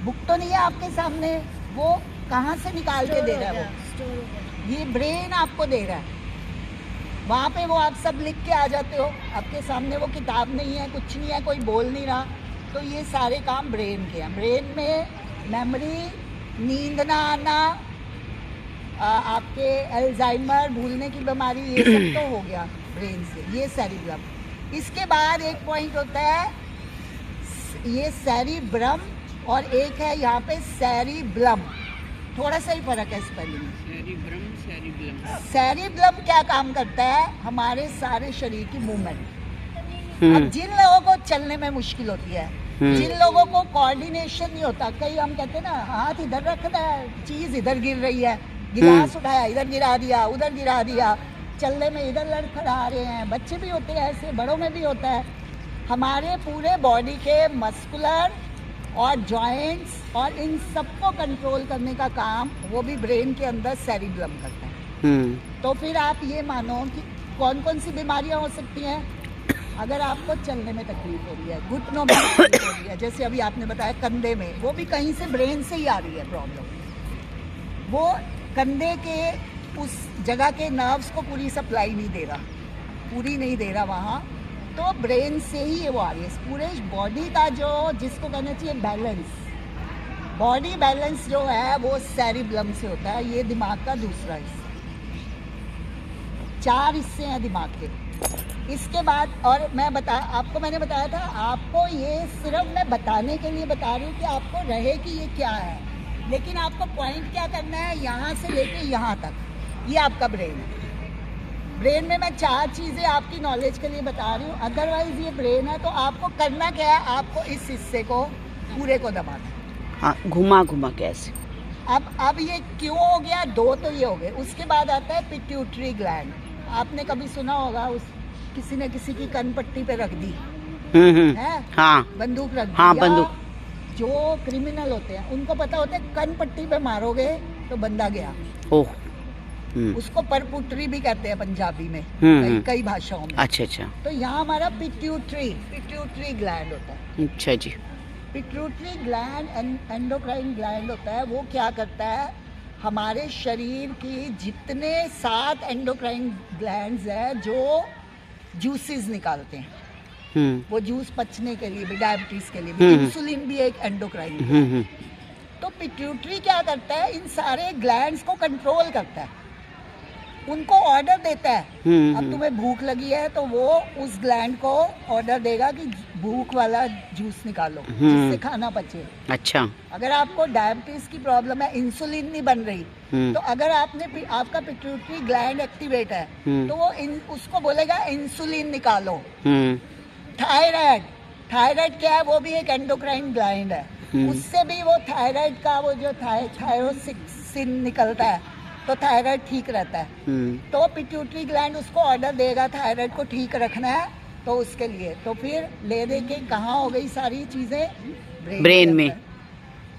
Book तो नहीं है आपके सामने, वो कहाँ से निकाल के दे रहा है वो? ये ब्रेन आपको दे रहा है। वहाँ पे वो आप सब लिख के आ जाते हो, आपके सामने वो किताब नहीं है, कुछ नहीं है, कोई बोल नहीं रहा। तो ये सारे काम ब्रेन के हैं। ब्रेन में मेमोरी, नींद ना आना, आपके अल्जाइमर, भूलने की बीमारी, ये सब तो हो गया ब्रेन से, ये सेरिब्रम। इसके बाद एक पॉइंट होता है, ये सेरिब्रम, और एक है यहाँ पे सेरिब्लम। थोड़ा सा ही फर्क है स्पेलिंग में। Cerebrum, cerebellum. सेरिब्लम क्या काम करता है? हमारे सारे शरीर की मूवमेंट। अब जिन लोगों को चलने में मुश्किल होती है, जिन लोगों को कोऑर्डिनेशन नहीं होता, कई हम कहते हैं ना, हाथ इधर रखना है, चीज इधर गिर रही है, गिलास उठाया इधर गिरा दिया, उधर गिरा दिया, चलने में इधर लड़खड़ा रहे हैं, बच्चे भी होते हैं ऐसे, बड़ों में भी होता है। हमारे पूरे बॉडी के मस्कुलर और जॉइंट्स और इन सबको कंट्रोल करने का काम वो भी ब्रेन के अंदर सेरिब्लम करता है। तो फिर आप ये मानो कि कौन कौन सी बीमारियां हो सकती हैं। अगर आपको चलने में तकलीफ हो रही है, घुटनों में तकलीफ हो रही है, जैसे अभी आपने बताया कंधे में, वो भी कहीं से ब्रेन से ही आ रही है प्रॉब्लम। वो कंधे के उस जगह के नर्व्स को पूरी सप्लाई नहीं दे रहा, पूरी नहीं दे रहा वहाँ, तो ब्रेन से ही वो आ रही है। पूरे बॉडी का जो, जिसको कहना चाहिए बैलेंस, बॉडी बैलेंस जो है वो सेरिब्लम से होता है। ये दिमाग का दूसरा हिस्सा। 4 हिस्से हैं दिमाग के। इसके बाद, और आपको मैंने बताया था, आपको ये सिर्फ मैं बताने के लिए बता रही हूँ कि आपको रहे कि ये क्या है, लेकिन आपको पॉइंट क्या करना है, यहाँ से लेके यहाँ तक, ये आपका ब्रेन है। ब्रेन में मैं 4 चीज़ें आपकी नॉलेज के लिए बता रही हूँ, अदरवाइज ये ब्रेन है। तो आपको करना क्या है, आपको इस हिस्से को पूरे को दबाना है। हाँ, घुमा घुमा कैसे। अब ये क्यों हो गया? 2 तो ये हो गए। उसके बाद आता है पिट्यूटरी ग्लैंड। आपने कभी सुना होगा, किसी ने किसी की कनपट्टी पे रख दी है, हाँ, बंदूक रख दी। हाँ, बंदूक। जो क्रिमिनल होते हैं उनको पता होता है कनपट्टी पे मारोगे तो बंदा गया। ओह। उसको परपुट्री भी कहते हैं पंजाबी में, कई भाषाओं में। अच्छा अच्छा। तो यहाँ हमारा पिट्यूटरी ग्लैंड होता है। अच्छा जी। पिट्यूटरी ग्लैंड एंडोक्राइन ग्लैंड होता है। वो क्या करता है, हमारे शरीर की जितने 7 एंडोक्राइन ग्लैंड्स हैं जो जूसेस निकालते हैं, वो जूस पचने के लिए भी, डायबिटीज के लिए भी, इंसुलिन भी एक एंडोक्राइन। तो पिट्यूटरी क्या करता है, इन सारे ग्लैंड्स को कंट्रोल करता है, उनको ऑर्डर देता है। अब तुम्हें भूख लगी है तो वो उस ग्लैंड को ऑर्डर देगा कि भूख वाला जूस निकालो जिससे खाना पचे। अच्छा। अगर आपको डायबिटीज की प्रॉब्लम है, इंसुलिन नहीं बन रही, तो अगर आपका पिट्यूटरी ग्लैंड एक्टिवेट है तो वो उसको बोलेगा इंसुलिन निकालो। थायराइड क्या है, वो भी एक एंडोक्राइन ग्लैंड है। उससे भी वो थायराइड का वो जो थायरोसिन निकलता है, तो थायराइड ठीक रहता है। तो पिट्यूटरी ग्लैंड उसको ऑर्डर देगा थायराइड को ठीक रखना है, तो उसके लिए तो फिर ले दे के कहाँ हो गई सारी चीजें, ब्रेन में।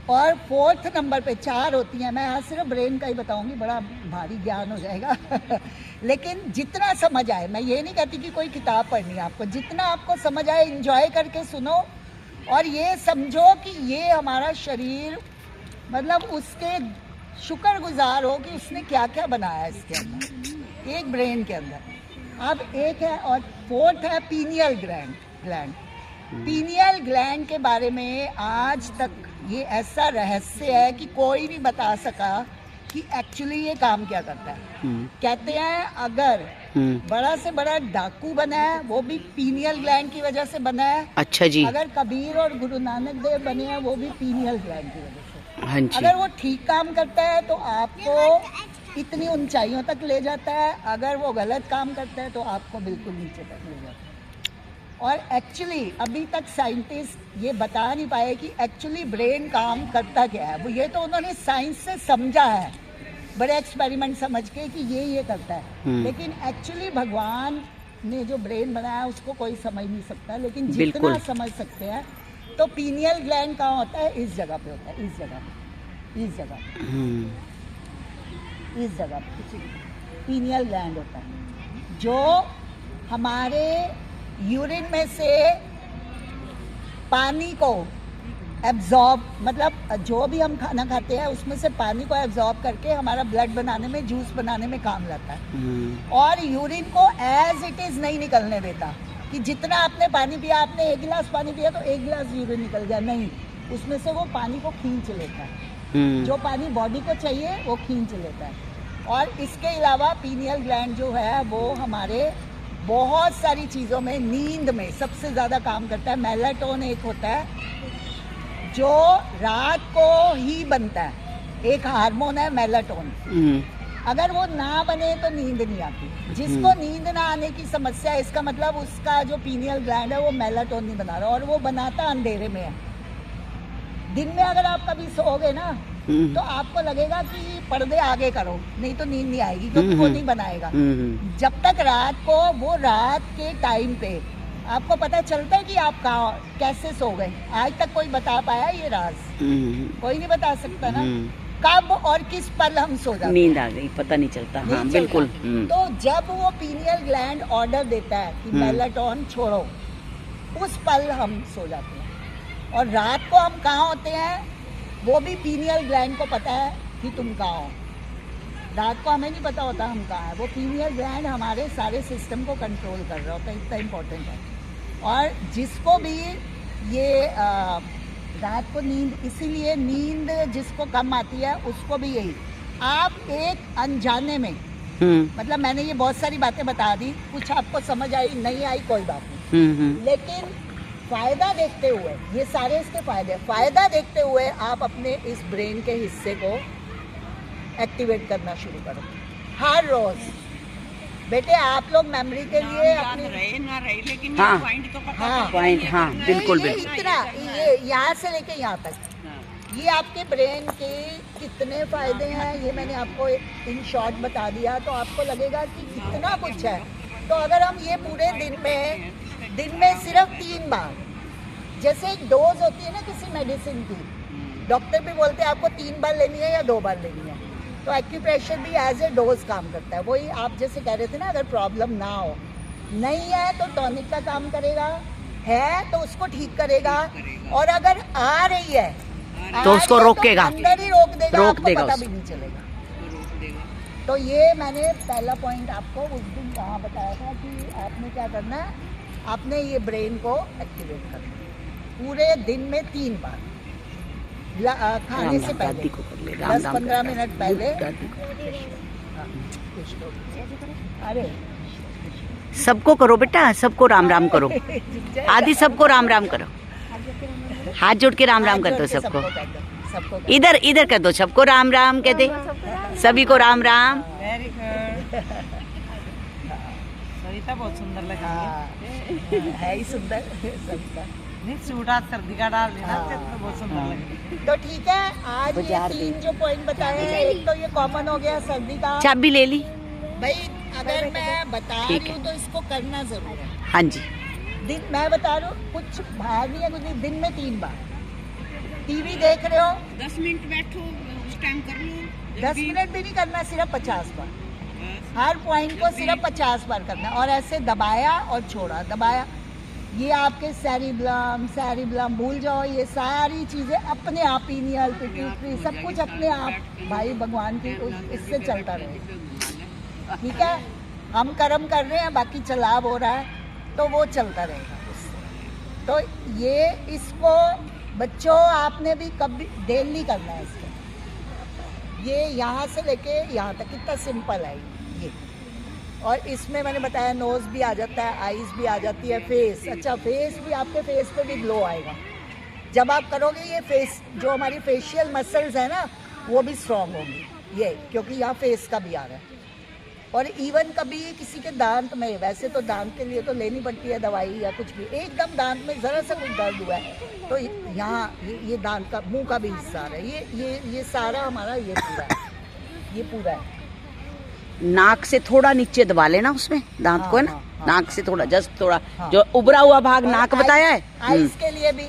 और 4th नंबर पे 4 होती हैं। मैं आज सिर्फ ब्रेन का ही बताऊंगी, बड़ा भारी ज्ञान हो जाएगा लेकिन जितना समझ आए, मैं ये नहीं कहती कि कोई किताब पढ़नी है आपको, जितना आपको समझ आए एंजॉय करके सुनो, और ये समझो कि ये हमारा शरीर, मतलब उसके शुक्रगुजार हो कि उसने क्या क्या बनाया इसके अंदर, एक ब्रेन के अंदर। अब एक है, और 4th है पीनियल ग्लैंड। पीनियल ग्लैंड के बारे में आज तक ये ऐसा रहस्य है कि कोई नहीं बता सका कि एक्चुअली ये काम क्या करता है। कहते हैं अगर बड़ा से बड़ा डाकू बना है वो भी पीनियल ग्लैंड की वजह से बना है। अच्छा जी। अगर कबीर और गुरु नानक देव बने हैं वो भी पीनियल ग्लैंड की वजह से। हाँ जी। अगर वो ठीक काम करता है तो आपको इतनी ऊंचाइयों तक ले जाता है, अगर वो गलत काम करता है तो आपको बिल्कुल नीचे तक ले जाता है। और एक्चुअली अभी तक साइंटिस्ट ये बता नहीं पाए कि एक्चुअली ब्रेन काम करता क्या है। वो ये तो उन्होंने साइंस से समझा है, बड़े एक्सपेरिमेंट समझ के कि ये करता है, लेकिन एक्चुअली भगवान ने जो ब्रेन बनाया उसको कोई समझ नहीं सकता। लेकिन जितना समझ सकते हैं, तो पीनियल ग्लैंड कहाँ होता है, इस जगह पे होता है, इस जगह पे पीनियल ग्लैंड होता है, जो हमारे यूरिन में से पानी को एब्जॉर्ब, मतलब जो भी हम खाना खाते हैं उसमें से पानी को एब्जॉर्ब करके हमारा ब्लड बनाने में, जूस बनाने में काम लाता है। और यूरिन को एज इट इज नहीं निकलने देता कि जितना आपने पानी पिया, आपने 1 गिलास पानी पिया तो 1 गिलास यूरिन निकल जाए, नहीं, उसमें से वो पानी को खींच लेता है। जो पानी बॉडी को चाहिए वो खींच लेता है। और इसके अलावा पीनियल ग्लैंड जो है वो हमारे बहुत सारी चीज़ों में, नींद में सबसे ज़्यादा काम करता है। मेलाटोन एक होता है जो रात को ही बनता है, एक हार्मोन है मेलाटोन। अगर वो ना बने तो नींद नहीं आती। जिसको नींद ना आने की समस्या है, इसका मतलब उसका जो पीनियल ग्लैंड है वो मेलाटोन नहीं बना रहा, और वो बनाता अंधेरे में है। दिन में अगर आप कभी सोओगे ना तो आपको लगेगा कि पर्दे आगे करो, नहीं तो नींद नहीं आएगी, क्योंकि वो नहीं बनाएगा। जब तक रात को, वो रात के टाइम पे आपको पता चलता है कि आप कहाँ, कैसे सो गए। आज तक कोई बता पाया ये राज? कोई नहीं बता सकता ना कब और किस पल हम सो जाते हैं। नींद आ गई, पता नहीं चलता। हाँ बिल्कुल। तो जब वो पीनियल ग्लैंड ऑर्डर देता है कि मेलाटोन छोड़ो, उस पल हम सो जाते हैं। और रात को हम कहाँ होते हैं वो भी पीनियल ग्लैंड को पता है कि तुम कहाँ हो। रात को हमें नहीं पता होता हम कहाँ हैं। वो पीनियल ग्लैंड हमारे सारे सिस्टम को कंट्रोल कर रहा होता है, इतना इम्पोर्टेंट है। और जिसको भी ये रात को नींद, इसीलिए नींद जिसको कम आती है उसको भी यही, आप एक अनजाने में, मतलब मैंने ये बहुत सारी बातें बता दी, कुछ आपको समझ आई नहीं आई कोई बात नहीं, लेकिन फायदा देखते हुए, ये सारे इसके फायदा देखते हुए आप अपने इस ब्रेन के हिस्से को एक्टिवेट करना शुरू करो हर रोज। बेटे आप लोग मेमोरी के लिए अपनी रहे ना रहे, लेकिन हाँ, पॉइंट तो पता हाँ, पॉइंट, हाँ बिल्कुल ये बिल्कुल। इतना, ये यहाँ से लेके यहाँ तक, ये आपके ब्रेन के कितने फायदे हैं ये मैंने आपको इन शॉर्ट बता दिया, तो आपको लगेगा कि कितना कुछ है। तो अगर हम ये पूरे दिन में सिर्फ 3 बार, जैसे एक डोज होती है ना किसी मेडिसिन की, डॉक्टर भी बोलते हैं आपको 3 बार लेनी है या 2 बार लेनी है, तो एक्यूप्रेशर भी एज ए डोज काम करता है। वही आप जैसे कह रहे थे ना, अगर प्रॉब्लम ना हो, नहीं है तो टॉनिक का काम करेगा, है तो उसको ठीक करेगा, और अगर आ रही है तो उसको रोकेगा, अंदर ही रोक देगा, रोक आपको देगा पता उसको। भी नहीं चलेगा। तो ये मैंने पहला पॉइंट आपको उस दिन कहाँ बताया था कि आपने क्या करना है, आपने ये ब्रेन को एक्टिवेट करना है पूरे दिन में 3 बार, खाने से पहले दादी को कर ले, 10-15 मिनट पहले। दादी को। हाँ, अरे सबको करो बेटा, सबको राम राम करो। आदि सबको राम राम करो, हाथ जोड़ के राम राम कर दो सबको। सबको इधर इधर कर दो, सबको राम राम कह दे, सभी को राम राम। Very good. सरिता बहुत सुंदर लगी है। है ही सुंदर सरिता। नहीं, सूट आज सर्दी का डाल देना तो बहुत सुंदर लगी। तो ठीक है, आज ये 3 जो पॉइंट बताए हैं, एक तो ये कॉमन हो गया सर्दी का। चाबी ले ली। भाई अगर मैं बता ठीक रही हूँ है। तो इसको करना जरूर है। हाँ जी, दिन मैं बता रही हूँ, कुछ बाहर नहीं है, कुछ नहीं, दिन में 3 बार। टीवी देख रहे हो, 10 मिनट बैठो, उस टाइम कर लो। 10 मिनट भी नहीं करना, सिर्फ 50 बार। हर पॉइंट को सिर्फ 50 बार करना, और ऐसे दबाया और छोड़ा, दबाया। ये आपके सैरिब्लम भूल जाओ, ये सारी चीजें अपने आप, पीनियल, पिट्यूटरी, सब कुछ अपने आप भाई भगवान की इससे चलता रहे। ठीक है, हम कर्म कर रहे हैं, बाकी चलाव हो रहा है, तो वो चलता रहेगा उससे। तो ये इसको बच्चों आपने भी कभी डेली करना है इसको। ये यहाँ से लेके यहाँ तक कितना सिंपल है ये। और इसमें मैंने बताया नोज़ भी आ जाता है, आईज भी आ जाती है, फेस, अच्छा फेस भी, आपके फेस पे भी ग्लो आएगा जब आप करोगे। ये फेस जो हमारी फेशियल मसल्स है ना, वो भी स्ट्रॉन्ग होंगी ये, क्योंकि यहाँ फेस का भी आ रहा है। और इवन कभी किसी के दांत में, वैसे तो दांत के लिए तो लेनी पड़ती है दवाई या कुछ भी, एकदम दांत में ज़रा सा कुछ दर्द हुआ है तो यहाँ ये दांत का, मुंह का भी हिस्सा आ रहा है, ये सारा हमारा ये पूरा है। नाक से थोड़ा नीचे दबा लेना उसमें दांत को, है ना। हाँ। नाक से थोड़ा, जस्ट थोड़ा, हाँ। जो उभरा हुआ भाग नाक बताया है। आइज के लिए भी,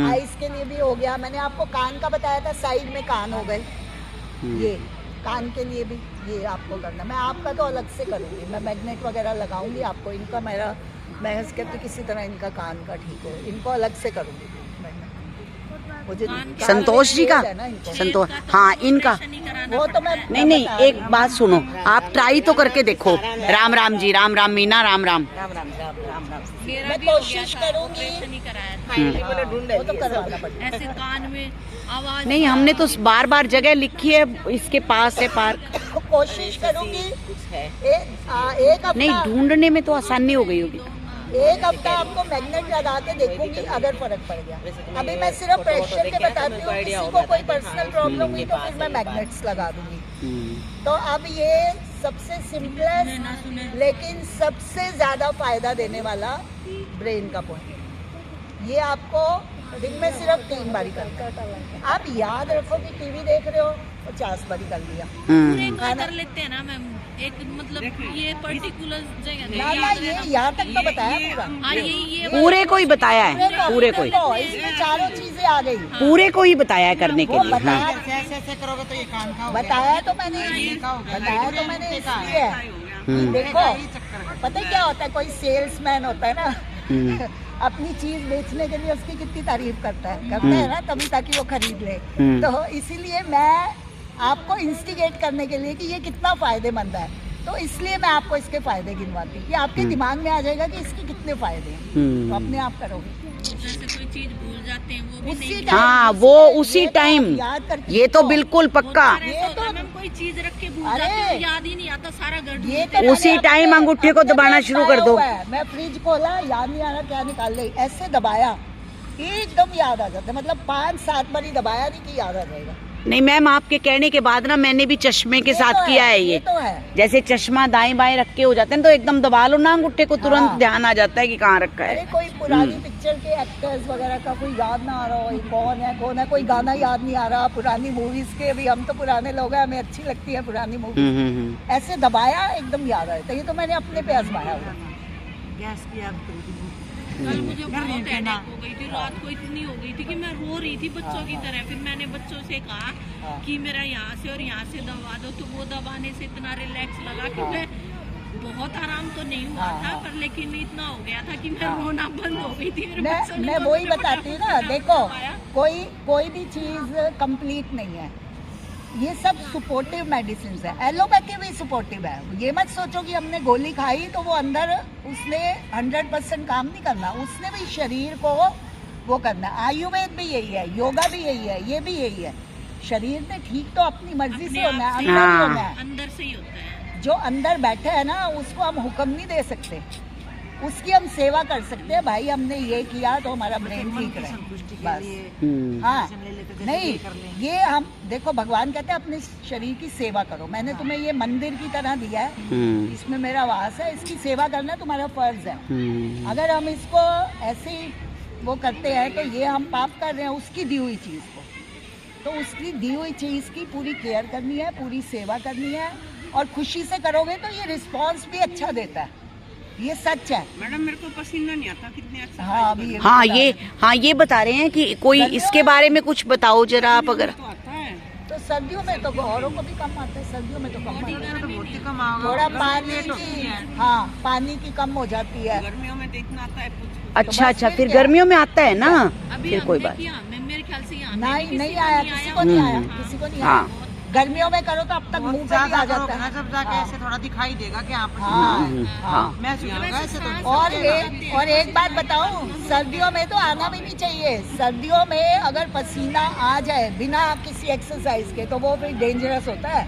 आइज के लिए भी हो गया। मैंने आपको कान का बताया था, साइड में कान हो गए, ये कान के लिए भी ये आपको करना। मैं आपका तो अलग से करूँगी, मैं मैग्नेट वगैरह लगाऊंगी आपको, इनका मेरा, मैं कहती किसी तरह इनका कान का ठीक हो, इनको अलग से करूँगी। मुझे संतोष जी का है ना इनको। संतोष, हाँ इनका वो तो मैं नहीं एक बात सुनो, आप ट्राई तो करके देखो। राम राम जी, राम राम मीना, राम राम। राम राम राम राम राम। मैं कोशिश करूंगी, वो तो करवाना पड़ेगा। ऐसे कान में आवाज नहीं, हमने तो बार बार जगह लिखी है, इसके पास है पार्क। कोशिश करूंगी एक हफ्ता, नहीं, ढूंढने में तो आसानी हो गई होगी। एक हफ्ता आपको मैग्नेट लगा के देखूंगी, अगर फर्क पड़ गया। अभी मैं सिर्फ प्रेशर के बताती हूँ, किसी को कोई पर्सनल प्रॉब्लम हुई तो फिर मैं मैग्नेट्स लगा दूंगी। तो अब ये सबसे सिंपलेस्ट लेकिन सबसे ज्यादा फायदा देने वाला ब्रेन का पॉइंट, ये आपको दिन में सिर्फ 3 बारी करना है। आप याद रखो कि टीवी देख रहे हो 50 बारी कर लिया। पूरे का कर लेते हैं ना मैम, एक मतलब ये पर्टिकुलर जगह ना ना, ये यहाँ तक तो बताया पूरा। हाँ ये पूरे को ही बताया है, पूरे को ही, इसमें चारों चीजें आ गई। पूरे को ही बताया है करने के वो लिए। हाँ बताया, ऐसे ऐसे करोगे तो ये कान का हो गया। बताया तो मैंने इसलिए है। देखो पता है क्या होता है, कोई सेल्समैन होता है ना, अपनी चीज बेचने के लिए उसकी कितनी तारीफ करता है ना, तभी ताकि वो खरीद ले। तो इसीलिए मैं आपको इंस्टिगेट करने के लिए कि ये कितना फायदेमंद है, तो इसलिए मैं आपको इसके फायदे गिनवाती हूँ कि आपके दिमाग में आ जाएगा कि इसके कितने फायदे हैं, तो अपने आप करोगे। जैसे कोई चीज भूल जाते हैं वो भी उसी नहीं। टाइम, हाँ, वो उसी ये तो टाइम, याद करके ये तो देखो। बिल्कुल पक्का। ये तो मैम कोई चीज रख के भूल जाते हैं, याद ही नहीं आता, सारा घर ये ढूंढते हैं। उसी टाइम अंगूठे को दबाना शुरू कर दो। मैं फ्रिज खोला, याद नहीं आ रहा क्या निकाल ले, ऐसे दबाया एकदम याद आ जाता है। मतलब 5-7 बारी दबाया नहीं कि याद आ जाएगा। नहीं मैम, आपके कहने के बाद ना मैंने भी चश्मे के साथ तो किया है ये ये। तो है। जैसे चश्मा दाएं बाएं रख के हो जाते हैं तो एकदम दबा लो ना अंगूठे को, तुरंत हाँ। ध्यान आ जाता है कि कहाँ रखा अरे है। कोई पुरानी पिक्चर के एक्टर्स वगैरह का कोई याद ना आ रहा हो, ये कौन है, कोई गाना याद नहीं आ रहा, पुरानी मूवीज के, अभी हम तो पुराने लोग हैं, हमें अच्छी लगती है पुरानी मूवी। ऐसे दबाया एकदम याद आया। तो ये तो मैंने अपने पे आजमाया हुआ। गैस की याद करी थी। कल मुझे बहुत हेडेक हो गई थी, रात को इतनी हो गई थी कि मैं रो रही थी बच्चों की तरह। फिर मैंने बच्चों से कहा कि मेरा यहाँ से और यहाँ से दबा दो, तो वो दबाने से इतना रिलैक्स लगा कि मैं बहुत आराम तो नहीं हुआ था, पर लेकिन इतना हो गया था कि मैं रोना बंद हो गई थी। मेरे बच्चों ने मैं तो वही मुझे बताती हूँ ना, फटाफट देखो दबाया। कोई भी चीज कंप्लीट नहीं है, ये सब सपोर्टिव मेडिसिन है। एलोपैथी भी सपोर्टिव है। ये मत सोचो कि हमने गोली खाई तो वो अंदर उसने 100% काम नहीं करना, उसने भी शरीर को वो करना है। आयुर्वेद भी यही है, योगा भी यही है, ये भी यही है। शरीर ने ठीक तो अपनी मर्जी से होना है, अंदर ही होना है। अंदर से ही होता है। जो अंदर बैठे है ना, उसको हम हुक्म नहीं दे सकते, उसकी हम सेवा कर सकते हैं। भाई हमने ये किया तो हमारा ब्रेन ठीक रहे, बस। हाँ, नहीं, ये हम देखो, भगवान कहते हैं अपने शरीर की सेवा करो। मैंने तुम्हें ये मंदिर की तरह दिया है, इसमें मेरा वास है, इसकी सेवा करना तुम्हारा फर्ज है। अगर हम इसको ऐसे ही वो करते हैं तो ये हम पाप कर रहे हैं उसकी दी हुई चीज़ को। तो उसकी दी हुई चीज़ की पूरी केयर करनी है, पूरी सेवा करनी है, और खुशी से करोगे तो ये रिस्पॉन्स भी अच्छा देता है। ये सच है। मैडम मेरे को पसीना नहीं आता, कितने अच्छा हाँ, अभी ये बता रहे हैं कि कोई इसके बारे में कुछ बताओ जरा आप। अगर तो आता है। तो सर्दियों में तो औरों को भी कम आता है, सर्दियों में तो कम आता है। तो बहुत ही कम आओगे। थोड़ा पानी की, हाँ, पानी की कम हो जाती है। गर्मियों में देखना आता है कुछ। अच्छा, फिर गर्मियों में आता है ना, अभी फिर कोई बात मेरे ख्याल से यहाँ नहीं आया, किसी को नहीं आया, किसी को नहीं आया। हाँ। गर्मियों में करो तो अब तक मुंह पे भी आ जाता है। जब जाके ऐसे थोड़ा दिखाई देगा कि आप हाँ। महसूस होगा ऐसे तो। और एक बात बताऊं, सर्दियों में तो आना भी नहीं चाहिए। सर्दियों में अगर पसीना आ जाए बिना किसी एक्सरसाइज के तो वो फिर डेंजरस होता है,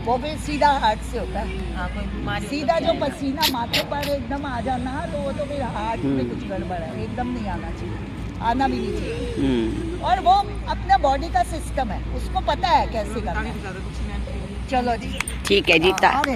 वो फिर सीधा हार्ट से होता है। हाँ, कोई बीमारी सीधा जो पसीना माथे पर एकदम आ जाना तो वो तो फिर हार्ट में कुछ गड़बड़ है, एकदम नहीं आना चाहिए, आना भी नहीं चाहिए। और वो अपना बॉडी का सिस्टम है, उसको पता है कैसे करना है। चलो जी, ठीक है जी। अरे